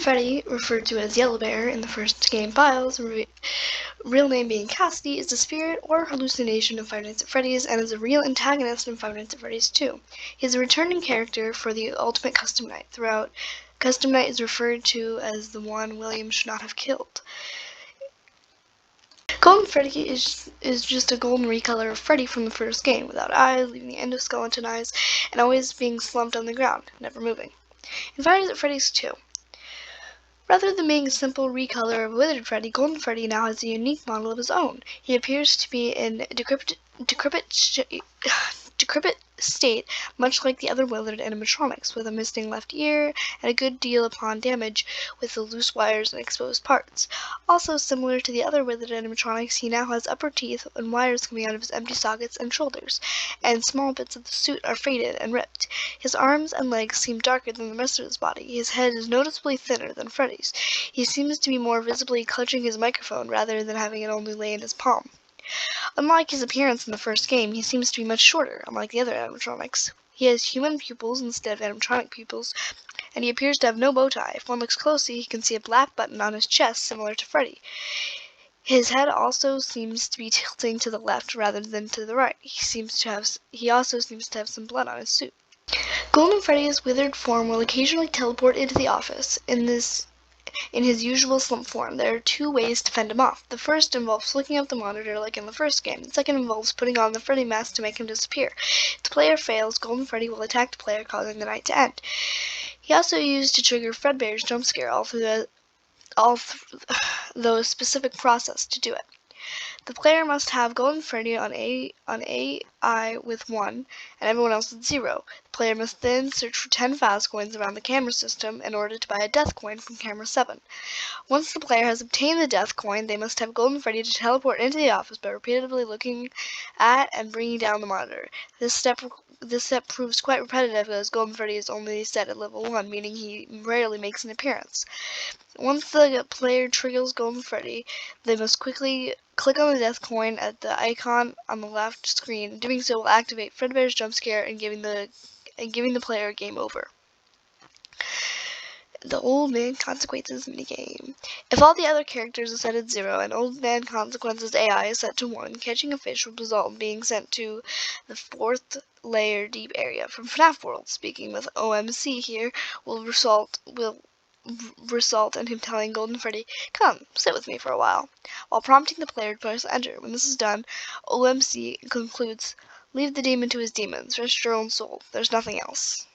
Freddy, referred to as Yellow Bear in the first game files, real name being Cassidy, is the spirit or hallucination of Five Nights at Freddy's and is a real antagonist in Five Nights at Freddy's 2. He is a returning character for the Ultimate Custom Night. Throughout, Custom Night is referred to as the one William should not have killed. Golden Freddy is just a golden recolor of Freddy from the first game, without eyes, leaving the endoskeleton eyes, and always being slumped on the ground, never moving. In Five Nights at Freddy's 2, rather than being a simple recolor of Withered Freddy, Golden Freddy now has a unique model of his own. He appears to be in decrepit state, much like the other Withered animatronics, with a missing left ear and a good deal upon damage with the loose wires and exposed parts. Also similar to the other Withered animatronics, he now has upper teeth and wires coming out of his empty sockets and shoulders, and small bits of the suit are faded and ripped. His arms and legs seem darker than the rest of his body. His head is noticeably thinner than Freddy's. He seems to be more visibly clutching his microphone rather than having it only lay in his palm. Unlike his appearance in the first game, he seems to be much shorter, unlike the other animatronics. He has human pupils instead of animatronic pupils, and he appears to have no bow tie. If one looks closely, he can see a black button on his chest, similar to Freddy. His head also seems to be tilting to the left rather than to the right. He also seems to have some blood on his suit. Golden Freddy's withered form will occasionally teleport into the office. In his usual slump form, there are two ways to fend him off. The first involves looking up the monitor like in the first game. The second involves putting on the Freddy mask to make him disappear. If the player fails, Golden Freddy will attack the player, causing the night to end. He also used to trigger Fredbear's jump scare, though a specific process to do it. The player must have Golden Freddy on AI with 1 and everyone else with 0. The player must then search for 10 fast coins around the camera system in order to buy a death coin from camera 7. Once the player has obtained the death coin, they must have Golden Freddy to teleport into the office by repeatedly looking at and bringing down the monitor. This step proves quite repetitive, as Golden Freddy is only set at level 1, meaning he rarely makes an appearance. Once the player triggers Golden Freddy, they must quickly click on the death coin at the icon on the left screen. Doing so will activate Fredbear's jump scare and giving the player a game over. The Old Man Consequences minigame. If all the other characters are set at 0 and Old Man Consequences AI is set to 1, catching a fish will result in being sent to the 4th layer deep area from FNAF World. Speaking with OMC here will result in him telling Golden Freddy, "Come, sit with me for a while," prompting the player to press enter. When this is done, OMC concludes, "Leave the demon to his demons. Rest your own soul. There's nothing else."